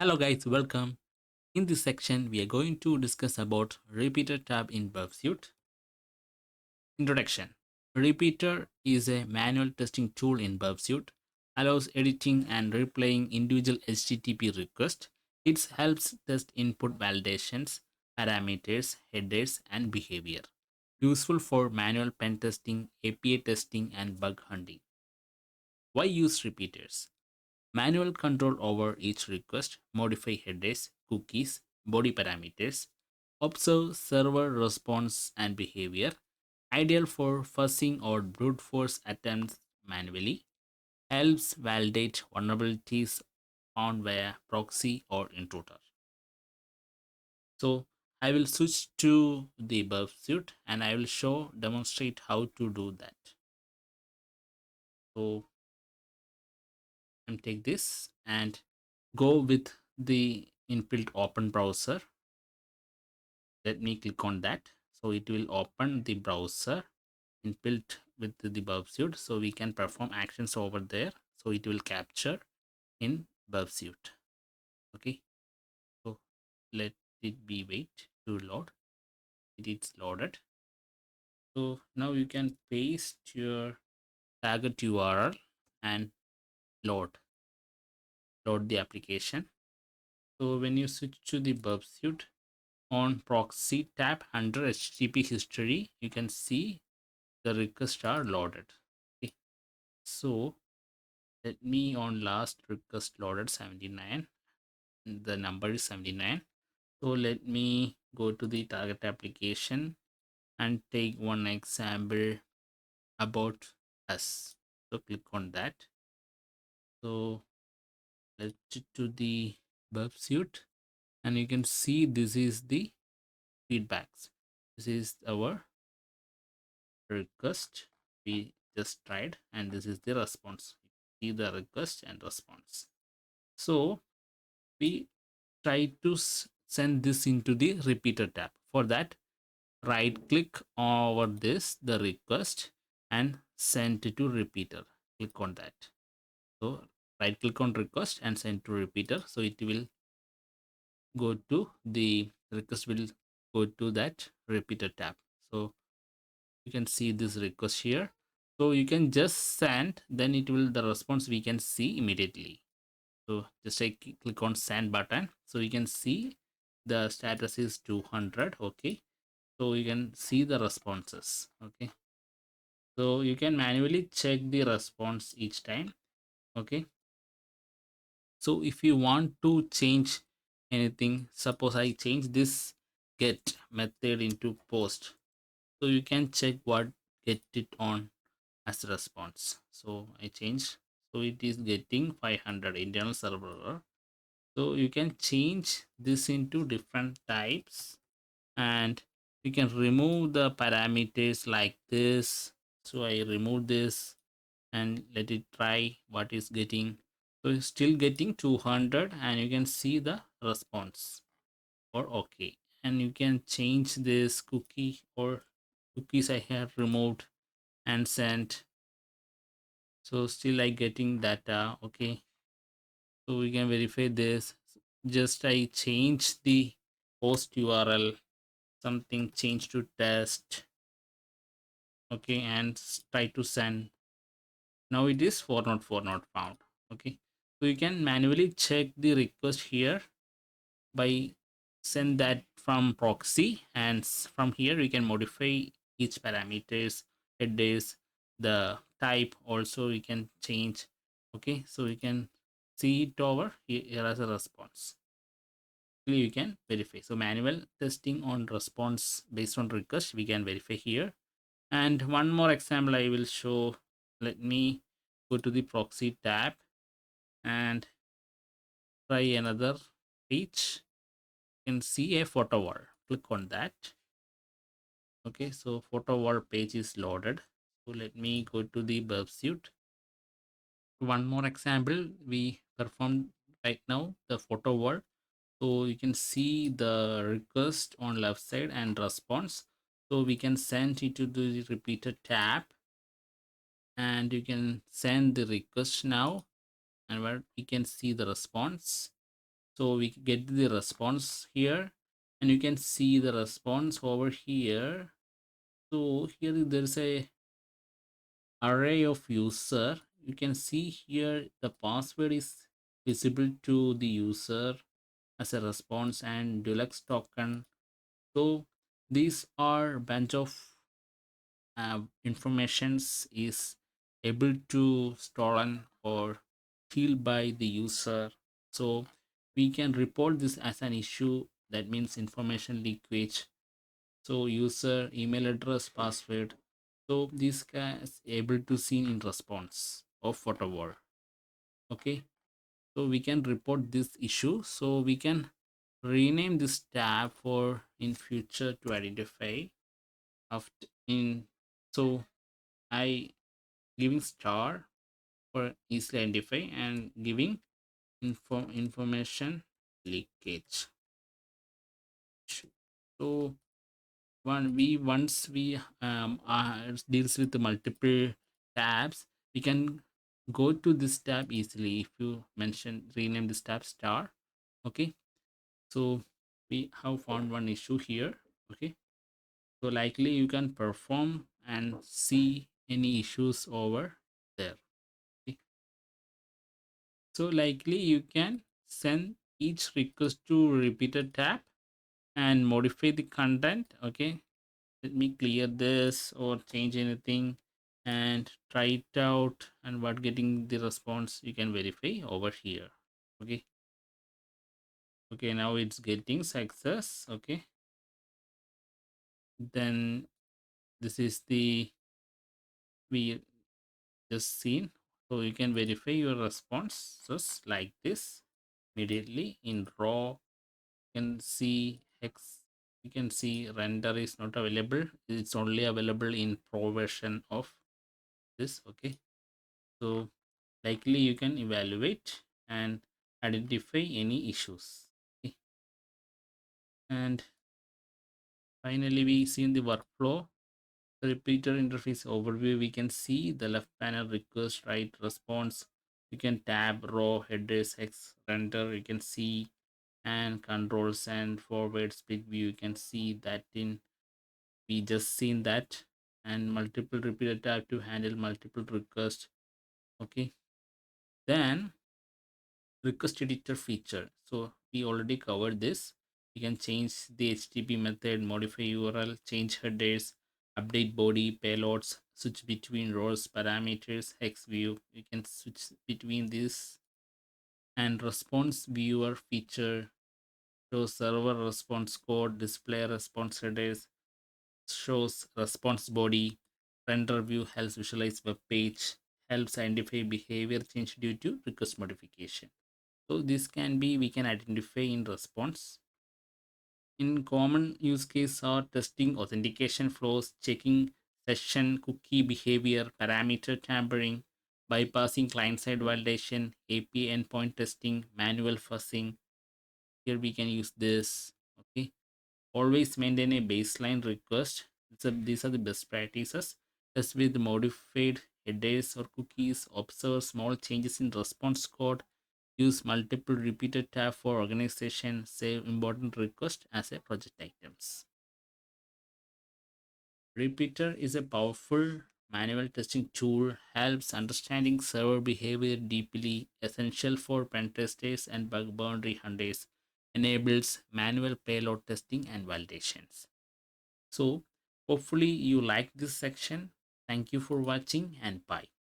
Hello guys, welcome. In this section, we are going to discuss about Repeater tab in Suite. Introduction. Repeater is a manual testing tool in Suite, allows editing and replaying individual HTTP requests. It helps test input validations, parameters, headers, and behavior. Useful for manual pen testing, API testing, and bug hunting. Why use repeaters? Manual control over each request, modify headers, cookies, body parameters, observe server response and behavior, ideal for fuzzing or brute force attempts manually, helps validate vulnerabilities found via proxy or intruder. So I will switch to the Burp Suite and I will demonstrate how to do that. So I'm take this and go with the inbuilt open browser. Let me click on that. So it will open the browser inbuilt with the Burp Suite. So we can perform actions over there. So it will capture in Burp Suite. Okay. So let it be wait to load. It is loaded. So now you can paste your target URL and load the application. So when you switch to the Burp Suite, on proxy tab under HTTP history, you can see the requests are loaded. Okay. So let me on last request loaded 79. The number is 79. So let me go to the target application and take one example about us. So click on that. So let's to the Burp Suite and you can see this is the feedbacks. This is our request we just tried and this is the response. See the request and response. So we try to send this into the repeater tab. For that, right click over this the request and send it to repeater. Click on that. So right click on request and send to repeater. So it will go to the request will go to that repeater tab. So you can see this request here. So you can just send, then it will the response we can see immediately. So just click on send button. So you can see the status is 200. Okay. So you can see the responses. Okay. So you can manually check the response each time. Okay. So if you want to change anything, suppose I change this get method into post. So you can check what get it on as a response. So I change. So it is getting 500 internal server. So you can change this into different types and you can remove the parameters like this. So I remove this and let it try what is getting. So it's still getting 200 and you can see the response or okay. And you can change this cookie or cookies I have removed and sent. So still I getting data. Okay. So we can verify this. Just I change the host URL, something change to test. Okay, and try to send. Now it is 404 not found. Okay, so you can manually check the request here by send that from proxy, and from here you can modify each parameters, headers, the type also you can change. Okay, so you can see it over here as a response. You can verify. So manual testing on response based on request we can verify here. And one more example I will show. Let me go to the proxy tab and try another page. You can see a photo wall. Click on that. Okay, so photo wall page is loaded. So let me go to the Burp Suite. One more example we performed right now, the photo wall. So you can see the request on left side and response. So we can send it to the repeater tab and you can send the request now and where we can see the response. So we get the response here, and you can see the response over here. So here there's a array of user. You can see here the password is visible to the user as a response, and deluxe token. So these are bunch of informations is able to stolen or steal by the user. So we can report this as an issue, that means information leakage. So user email address, password, so this guy is able to see in response of whatever. Okay, so we can report this issue. So we can rename this tab for in future to identify after in. So I giving star for easily identify and giving information leakage. So once we deals with the multiple tabs, we can go to this tab easily. If you mention rename this tab star, okay. So we have found one issue here. Okay, so likely you can perform and see any issues over there. Okay. So likely you can send each request to repeated tab and modify the content. Okay, let me clear this or change anything and try it out, and what getting the response you can verify over here. Okay, okay, now it's getting success. Okay, then this is the we just seen. So you can verify your responses like this immediately in raw. You can see hex, you can see render is not available, it's only available in pro version of this. Okay, so likely you can evaluate and identify any issues. Okay. And finally we see in the workflow the repeater interface overview. We can see the left panel request, right response. You can tab raw headers hex render, you can see, and controls and forward split view. You can see that in we just seen that, and multiple repeater tab to handle multiple requests. Okay, then request editor feature. So we already covered this. You can change the HTTP method, modify URL, change headers, update body, payloads, switch between rows, parameters, hex view. You can switch between this, and response viewer feature shows server response code, display response headers, shows response body, render view helps visualize web page, helps identify behavior change due to request modification. So this can be we can identify in response. In common use case are testing authentication flows, checking session cookie behavior, parameter tampering, bypassing client-side validation, API endpoint testing, manual fuzzing. Here we can use this. Okay. Always maintain a baseline request. These are the best practices. Test with modified headers or cookies. Observe small changes in response code. Use multiple repeated tab for organization. Save important requests as a project items. Repeater is a powerful manual testing tool, helps understanding server behavior deeply, essential for pen testers and bug boundary hunters, enables manual payload testing and validations. So hopefully you like this section. Thank you for watching and bye.